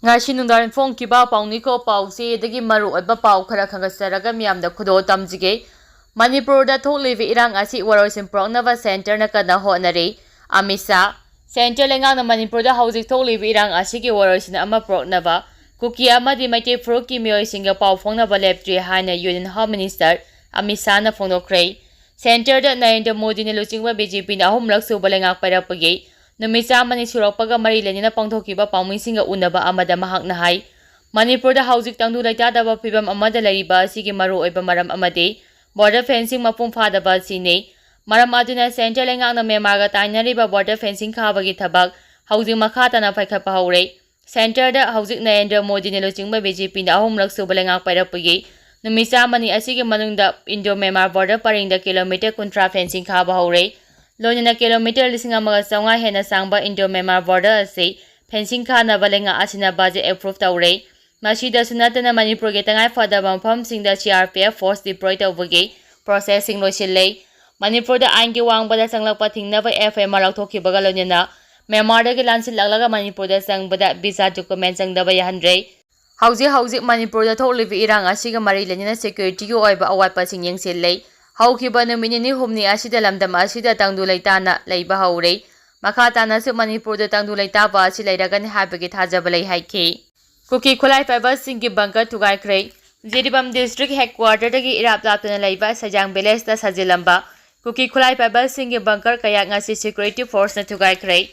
Ngasi nungdarin phone kiba pauniko pausi dagi maru oiba pau khara khangasaraga miyamda khudo tamjige Manipur da tholibi irang asi waroisin proknava center na kana honare amisa center lengang na Manipur da hauzik tholibi irang asi ki waroisin ama proknava kuki amadi maite froki miyoi singa pau phongnaba leptri haina union home minister amisa na phonokre center da Narendra Modi ne luchingwa BJP na ahumlak suba lengak pairapage Numisa mani surakpaga mari lenina pangthokiba paumingsinga unaba amada mahakna hai Manipur da hauzik tangdu laitadaba phibam amada lariba asigi maru oiba maram amade border fencing mapum phadaba sine maram aduna center lengang na Myanmar tainariba border fencing khabagi thabak hauzik makha tana phaikha pahaure center da hauzik Narendra Modi ne luchingba BJP na ahumlak suba lengak pairapage Numisa mani asigi manungda Indo Myanmar border paringda kilometer kuntra fencing khaba haure Lonina kilometer lising amaga saunga hena sangba Indo Myanmar border ase fencing khana balenga asina budget approve taure masida sunatana Manipur ge tangai fadaba mafam singda CRPF force deploy tawbage processing loisillei Manipur da ain ge wangbada sanglakpa thingnaba FMR lauthokibaga lonina Myanmar da ge lansil laglaga Manipur da sangbada visa document sangdaba yahandrei hauji Manipur da tholibi irang asiga mari lenina security ge oiba awatpa sing yengsillei Haukiba numini humni asida lamdam asida tangdu laitana leiba haure makha tana su Manipur da tangdu laitaba asi leiragani habagi thajaba lei haike Kuki khulai fiber singi bunker tugai khrei Jiribam district headquarter dagi irap laptana leiba sajang village da sajilamba Kuki khulai fiber singi bunker kaya ngasi security force na tugai khrei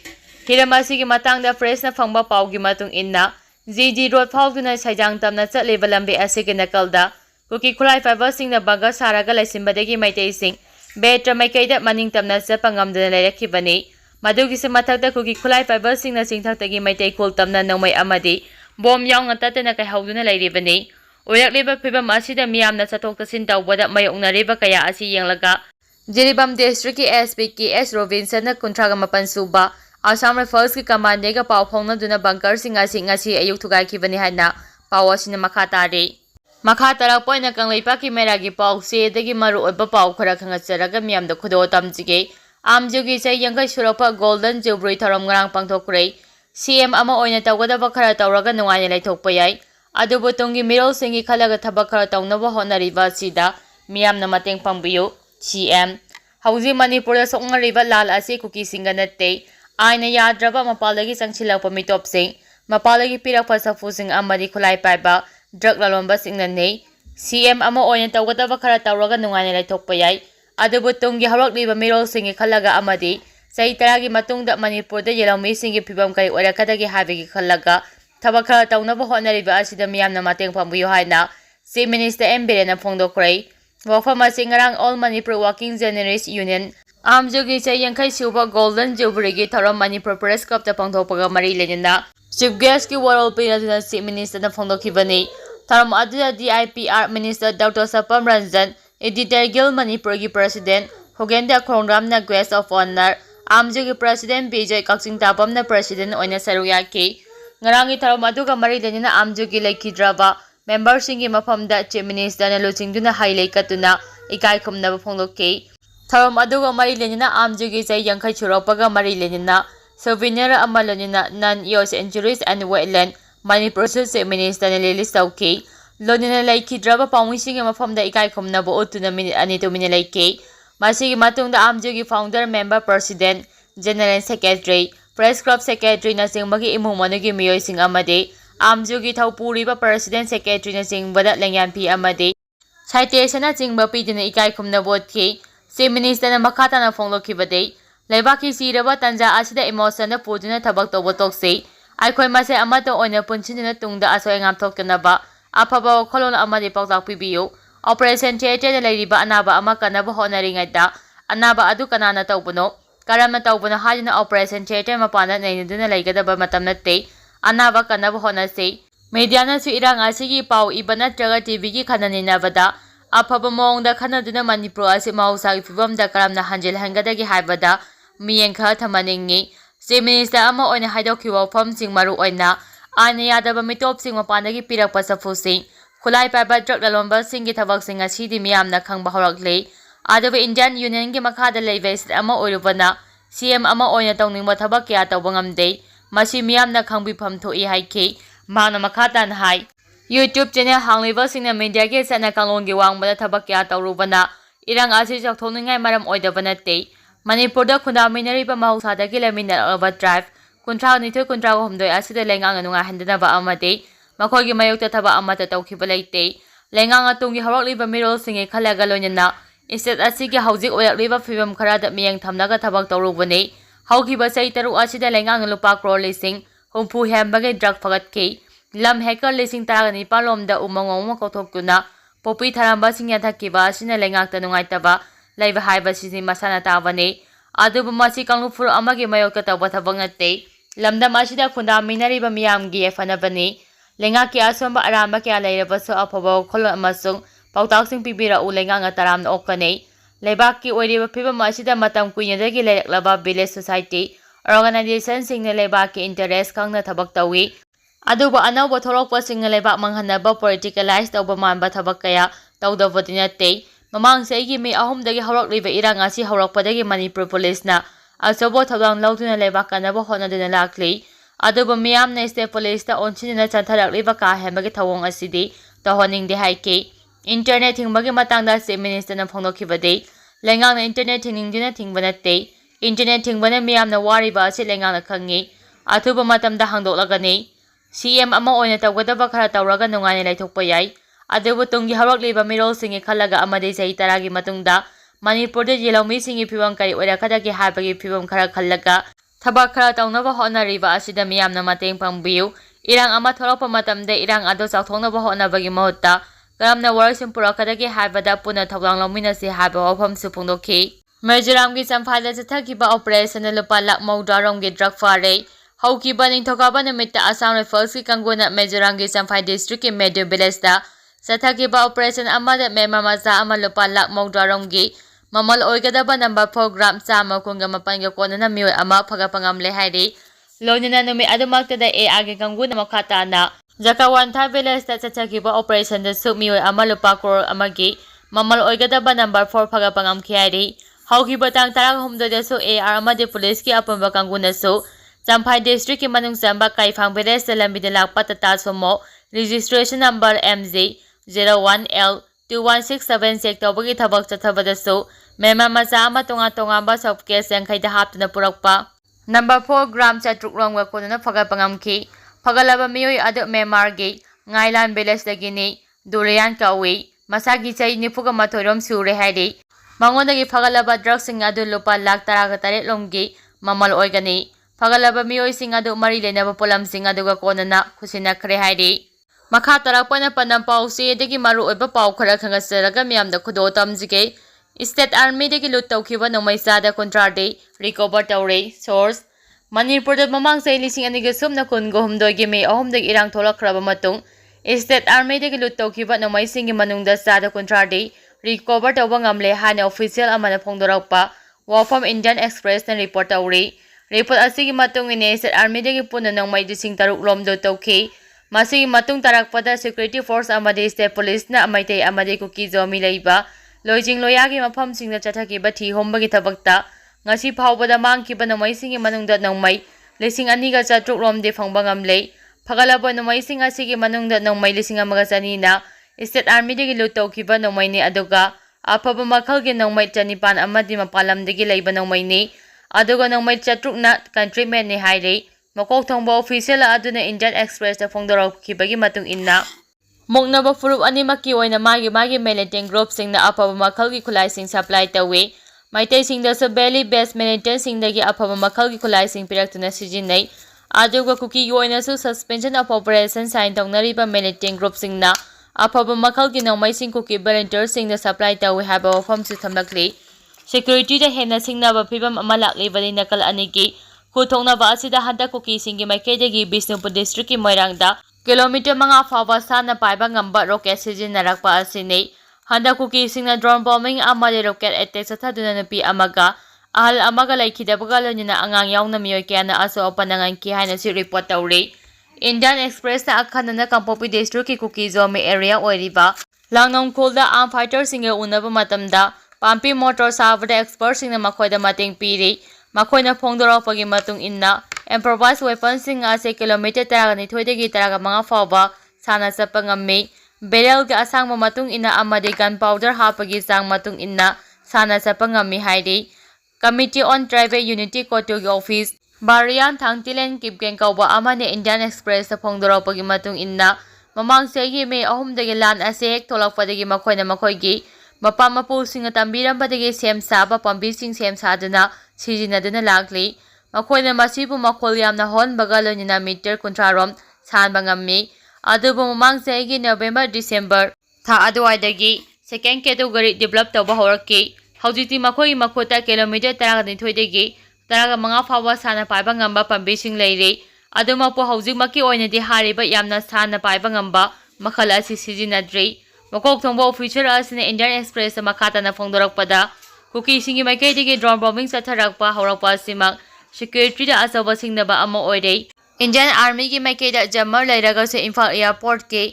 hiramasi gi matang da press na phangba paugi matung inna GG road phawduna sajang tamna chatleba lambe asigi nakalda Kuki khulai fiber sing na baga saraga laisimbadagi maitei sing betra maikaida maning tamna chapangamdana lairakibani madugi se mathakta kuki khulai fiber sing na singthaktagi maitai khol tamna Nongmei amadi bom yaung tatena kai hauduna lairibani oyakleba phibam asida miyamna chatok tasin tawbada mayoknariba kaya asi yenglaga Jiribam district ki SP ki S Robinson na kuntraga mapan suba Assam Rifles ki commande ga paw phongna duna bunker singa ngasi ayuk thugai kibani haina pawasina makhatari Makha tarak poina kanglaipa ki meragi pau se dagi maru oiba pau khara khangasaraga miyamda khudo tamjige amjugi sai yangkai surapa golden jubilee tharam ngarang pangthokre CM ama oina tawgadaba khara tawraga nungaina laithokpa yai adubu tungi mirol singi khalaga thabak khara tawnaba honariba sida miyamna mateng pangbiyu CM hauji Manipur da sokngariba lal ase kuki singa natte aina yadraba mapalagi sangchilakpa mitop sing mapalagi pirakpa safu sing amadi khulai paiba drug lalomba singna nei CM ama oina tawgadaba khara tawraga nungaina laithokpa yai adubu tungi harakliba mirol singi khalaga amadi sai taragi matungda Manipur da yelami singi phibam kai orakadagi habigi khalaga thabak khara tawnaba honariba asida miyamna mateng pangbiyu haina Chief Minister Mbere na phongdokrai wafama singarang All Manipur Working Journalists Union amjugi sai yangkai suba golden jubilee gi tharam Manipur press club ta pangthokpaga mari lenina Chief guest ki world pina Chief Minister na phongdokibani tharam aduna DIPR Minister Dr. Sapam Ranjan Editor Gil Manipur gi President Hogenda Khongram na guest of honor amjugi President Bijay Kakching Tapam na President oina saruyaki ngarangi tharam aduga mari lenina amjugi laikhidraba member singi mafamda Chief Minister na luchingduna highlight katuna ikai khumnaba phongdokke tharam aduga mari lenina amjugi sai yangkai churopaga mari lenina souvenir amalonina non-US injuries and wetland Manipur Chief Minister na lilis tawki lonina laikhidraba pawmisingi mafamda ikai khumnaba utuna minute ani to minute laike masigi matungda amjugi founder member president general secretary press club secretary na singmagi imung manugi miyoi sing amade amjugi thaupuriba president secretary na singbada lengyanpi amade citation na singba pidina ikai khumna botki Chief Minister na makata na phonglokibade leibaki siraba tanja asida emotion na puduna thabak tobo tokse aikhoi mase amato oina punchina tungda asoi ngam thoktanaba afaba kholon amade pawtak pibiyo Operation Theater na lairiba anaba ama kanaba honaringaida anaba adu kanana tawbuno karamna tawbuno hajina Operation Theater mapana nainaduna laigadaba matam natte anaba kanaba honase mediana su irang asigi pau ibana traga TV gi khananinabada afaba mongda khanaduna Manipur asi mausagi fibamda karamna hanjel hangadagi haibada miyengkha thamaningi Chief Minister ama oina haidokhiwa famsing maru oina aina yadaba mitop sing mapandagi pirakpa safusing khulai paiba drug lalomba singi thabak singa sidi miyamna khangba horakle aduba Indian Union gi makhada leiba state ama oirubana CM ama oina tawningba thabak kya tawbangamde masi miyamna khangbi pham thoi haike ꯃꯍꯥꯛꯅ ꯃꯈꯥ ꯇꯥꯅ ꯍꯥꯏ YouTube channel hanglibasingna media gi chana kanglongi wangbada thabak kya tawrubana irang asi chawthokningai maram oidaba natte Manipurda khundaminariba mahausadagi laminaraba tribe kuntra nithoi kuntra homdoi asida lengang nunga handanaba amade makhogi mayokta thaba amata tawkhiba leite lengang atungi hawakliba mirol singe khalaga loinana state asigi haujik oyakliba phibam kharada miyang thamnaga thabak tawrubane haukiba sei taru asida lengang lupa crore lising humpu hembage drug fagatke lam hacker lising taragani palomda umangong kothokuna popi tharamba singya thakiba asina lengakta nungaitaba laiba haiba sisi masana tabane adubu masi kanglufur amagi mayokta tawba thabak natte lamdam asida khunda minariba miyamgi efanabani lengaki asomba aramba kya leirabaso aphaba kholo amasung pautaksing pibira u lenganga taramna okane leibaki oiriba phibam asida matam kuinadagi leiraklaba village society organization singna leibaki interest kangna thabak tawi aduba anauba thorokpa singna leibak manghanaba politicalize tawba manba thabak kaya tawdabati natte mamang seigi me ahumdagi hawrakliba irang asi hawrakpadagi Manipur police na asobo thabang lauduna leibak kanaba honaduna lakli aduba miyamna state police ta onsinina chantharakliba ka hemagi thawong asidi tahoningde haike internet hingbagi matangda chief minister na phongdokhibade lengang na internet hiningdina thingbanate internet hingbana miyamna wariba asi lengang na khangi athuba matamda hangdoklagani CM ama oina tawgadaba khara tawraga nungaine laithokpa yai adubu tungi hawrakliba mirol singi khalaga amade sei taragi matungda Manipurda jilaumi singi phibam kari oirakadagi haibagi phibam khara khallaga thabak khara tawnaba honariba asida miyamna mateng pangbiu irang ama thorokpa matamda irang ado chawthoknaba honabagi mahutta karamna warasim purakadagi haibada puna thawlang lominasi haiba wafamsu phongdokhi Mizoramgi Champhaida chathakiba operation lupa lakh mawdaromgi drug fare haukiba ningthokaba namitta Assam Rifles ki kanguna Mizoramgi Champhaida district ki Meadow village da chathakiba operation amada mema macha ama lupa lakh mawdaromgi mamal oigadaba number 4 gram chama kunga mapanga konana mioi ama phagapangamle hairi loinana numi adumaktada age kanguna makhatana Jakawantha village da chathakiba operation da su mioi ama lupa crore amagi mamal oigadaba number 4 phagapangam khiari haukiba tang tarang humdo da su AR amade police ki apamba kanguna su Champhaida district ki manung chamba kaifang village da lambida lakpa tata somo registration number MZ 01L 2167 check tawbagi thabak chathabada su mema macha ama tonga ba soft case yangkhaida haptuna purakpa number 4 gram chatruk rongwa konana phagapangamki phagalaba miyoi adu memargi ngailan village dagini durian kawi masagi chai nipuga mathorom sure hairi mangonagi phagalaba drug sing adu lupa lakh taraga tare lomgi mamal oigani phagalaba miyoi sing adu mari lenaba polam sing aduga konana khusina khre hairi makha tarakpana panam pausi degi maru oiba pau khara khangasaraga miyamda khudo tamjige state army degi lut tawkhiba Nongmei chada contrade recover tawre source Manipur da mamang sai lising aniga sumna kun go humdoi gi me ahumdagi irang tholakhraba matung state army degi lut tawkhiba Nongmei singi manungda chada contrade recover tawba ngamle hana official amana phongdorakpa wafam Indian Express na report tawre report asigi matung ine state army degi puna Nongmei dising taruk lomdo tawkhi masigi matung tarakpada security force amade state police na amaitei amade kuki zomi leiba loijing loyagi mafam singna chathakiba thi hombagi thabakta ngasi phawbada mangkiba Nongmei singi manungda Nongmei lising aniga chatruk lomde phangba ngamle phagalaba Nongmei sing asigi manungda Nongmei lising amaga chanina state army degi lut tawkhiba Nongmei ni aduga afaba makhalgi Nongmei chanipan amadi mapalamdegi leiba Nongmei ni aduga Nongmei chatrukna countryman ni haire makok thongba official aduna Indian Express da phongdorakhibagi matung inna moknaba furup animaki oina magi militant group singna afaba makhalgi khulai sing supply tawe maitai singda so belly base militant singdagi afaba makhalgi khulai sing piraktuna sijinai aduga kuki oina su suspension of operation sign tongnariba militant group singna afaba makhalgi Nongmei sing kuki volunteer singda supply tawe haba wafam su thamlakli security da hena singnaba phibam amalakli bani nakal anigi Kuthongnaba asida handa kuki singi maikhaidagi Bisnupur district ki Moirangda kilometer manga fawa sana paiba ngamba rocket sijinarakpa asine handa kuki singna drone bombing amade rocket attack sathaduna nupi amaga ahal amaga laikhidabaga lonina angang yaungna miyoi kyana aso opanangan ki haina si report tawre Indian Express na akhanana Kampopi district ki kuki zone area oiriba Langnongkolda armed fighter singa unaba matamda Pampi motor sabada expert singna makhoida mateng piri Makoina phongdorakpagi matung inna ꯏꯝꯄ꯭ꯔꯣꯚꯥꯏꯖ ꯋꯦꯄꯟꯁꯤꯡ ꯑꯁꯤ kilometre 12ꯗꯒꯤ 15 ꯐꯥꯎꯕ ꯁꯥꯡꯅ ꯆꯠꯄ ꯉꯝꯃꯤ꯫ ꯕꯦꯔꯦꯜꯒꯤ ꯑꯁꯥꯡꯕ ꯃꯇꯨꯡ ꯏꯟꯅ ꯑꯃꯗꯤ gun powder ꯍꯥꯞꯄꯒꯤ ꯆꯥꯡ ꯃꯇꯨꯡ ꯏꯟꯅ ꯁꯥꯡꯅ ꯆꯠꯄ ꯉꯝꯃꯤ ꯍꯥꯏꯔꯤ꯫ ꯀꯃꯤꯇꯤ ꯑꯣꯟ ꯇ꯭ꯔꯥꯏꯕꯦꯜ ꯌꯨꯅꯤꯇꯤ ꯀꯣꯇꯣꯒꯤ ꯑꯣꯐꯤꯁ ꯕꯥꯔꯤꯌꯥꯟ ꯊꯥꯡꯇꯤꯂꯦꯟ ꯀꯤꯞꯒꯦꯡ ꯀꯧꯕ ꯑꯃꯅ ꯏꯟꯗꯤꯌꯟ ꯑꯦꯛꯁꯄ꯭ꯔꯦꯁꯇ ꯐꯣꯡꯗꯣꯔꯛꯄꯒꯤ ꯃꯇꯨꯡ ꯏꯟꯅ ꯃꯃꯥꯡ ꯆꯍꯤꯒꯤ ꯃꯦ 3ꯗꯒꯤ ꯂꯥꯟ ꯑꯁꯤ ꯍꯦꯛ ꯊꯣꯛꯂꯛꯄꯗꯒꯤ ꯃꯈꯣꯏꯅ ꯃꯈꯣꯏꯒꯤ ꯃꯄꯥ ꯃꯄꯨꯁꯤꯡꯅ ꯇꯝꯕꯤꯔꯝꯕꯗꯒꯤ ꯁꯦꯝ ꯁꯥꯕ ꯄꯥꯝꯕꯤꯁꯤꯡ ꯁꯦꯝ ꯁꯥꯗꯨꯅ ꯁꯤꯖꯤꯟꯅꯗꯨꯅ ꯂꯥꯛꯂꯤ꯫ ꯃꯈꯣꯏꯅ ꯃꯁꯤꯕꯨ ꯃꯈꯣꯜ ꯌꯥꯝꯅ ꯍꯧꯍꯟꯕꯒ ꯂꯣꯏꯅꯅ ꯃꯤꯇꯔ 30ꯔꯣꯝ ꯁꯥꯟꯕ ꯉꯝꯃꯤ꯫ ꯑꯗꯨꯕꯨ ꯃꯃꯥꯡ ꯆꯍꯤꯒꯤ ꯅꯕꯦꯝꯕꯔ-ꯗꯤꯁꯦꯝꯕꯔ ꯊꯥ ꯑꯗꯨꯋꯥꯏꯗꯒꯤ ꯁꯦꯀꯦꯟꯗ ꯀꯦꯇꯦꯒꯣꯔꯤ ꯗꯤꯕꯦꯂꯞ ꯇꯧꯕ ꯍꯧꯔꯛꯈꯤ꯫ ꯍꯧꯖꯤꯛꯇꯤ ꯃꯈꯣꯏꯒꯤ ꯃꯈꯨꯠꯇ ꯀꯤꯂꯣꯃꯤꯇꯔ 12ꯗꯒꯤ 15 ꯐꯥꯎꯕ ꯁꯥꯟꯅ ꯄꯥꯏꯕ ꯉꯝꯕ ꯄꯥꯝꯕꯤꯁꯤꯡ ꯂꯩꯔꯤ꯫ ꯑꯗꯨꯃꯛꯄꯨ ꯍꯧꯖꯤꯛꯃꯛꯀꯤ ꯑꯣꯏꯅꯗꯤ ꯍꯥꯏꯔꯤꯕ ꯌꯥꯝꯅ ꯁꯥꯟꯅ ꯄꯥꯏꯕ ꯉꯝꯕ ꯃꯈꯜ ꯑꯁꯤ ꯁꯤꯖꯤꯟꯅꯗ꯭ꯔꯤ꯫ ꯃꯀꯣꯛ ꯊꯣꯡꯕ ꯑꯣꯐꯤꯁꯔ ꯑꯁꯤꯅ ꯏꯟꯗꯤꯌꯟ ꯑꯦꯛꯁꯄ꯭ꯔꯦꯁꯇ ꯃꯈꯥ ꯇꯥꯅ ꯐꯣꯡꯗꯣꯔꯛꯄꯗ ꯀꯨꯀꯤꯁꯤꯡꯒꯤ ꯃꯥꯏꯀꯩꯗꯒꯤ ꯗ꯭ꯔꯣꯟ ꯕꯣꯝꯕꯤꯡ ꯆꯠꯊꯔꯛꯄ ꯍꯧꯔꯛꯄ ꯑꯁꯤꯃꯛ ꯁꯦꯀ꯭ꯌꯨꯔꯤꯇꯤꯗ ꯑꯆꯧꯕ ꯁꯤꯡꯅꯕ ꯑꯃ ꯑꯣꯏꯔꯦ꯫ ꯏꯟꯗꯤꯌꯟ ꯑꯥꯔꯃꯤꯒꯤ ꯃꯥꯏꯀꯩꯗ ꯖꯝꯃꯔ ꯂꯩꯔꯒꯁꯨ ꯏꯝꯐꯥꯜ ꯑꯦꯌꯔꯄꯣꯔꯠꯀꯤ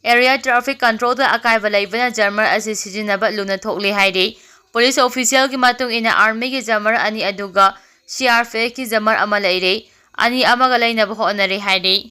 ꯑꯦꯔꯤꯌꯥ ꯇ꯭ꯔꯥꯐꯤꯛ ꯀꯟꯇ꯭ꯔꯣꯜꯗ ꯑꯀꯥꯏꯕ ꯂꯩꯕꯅ ꯖꯝꯃꯔ ꯑꯁꯤ ꯁꯤꯖꯤꯟꯅꯕ ꯂꯨꯅ ꯊꯣꯛꯂꯤ ꯍꯥꯏꯔꯤ꯫ ꯄꯨꯂꯤꯁ ꯑꯣꯐꯤꯁꯤꯌꯦꯜꯒꯤ ꯃꯇꯨꯡ ꯏꯟꯅ ꯑꯥꯔꯃꯤꯒꯤ ꯖꯝꯃꯔ 2 ꯑꯗꯨꯒ ꯁꯤꯑꯥꯔꯄꯤꯑꯦꯐꯀꯤ ꯖꯝꯃꯔ 1 ꯂꯩꯔꯦ꯫ ꯑꯅꯤ ꯑꯃꯒ ꯂꯩꯅꯕ ꯍꯣꯠꯅꯔꯤ ꯍꯥꯏꯔꯤ꯫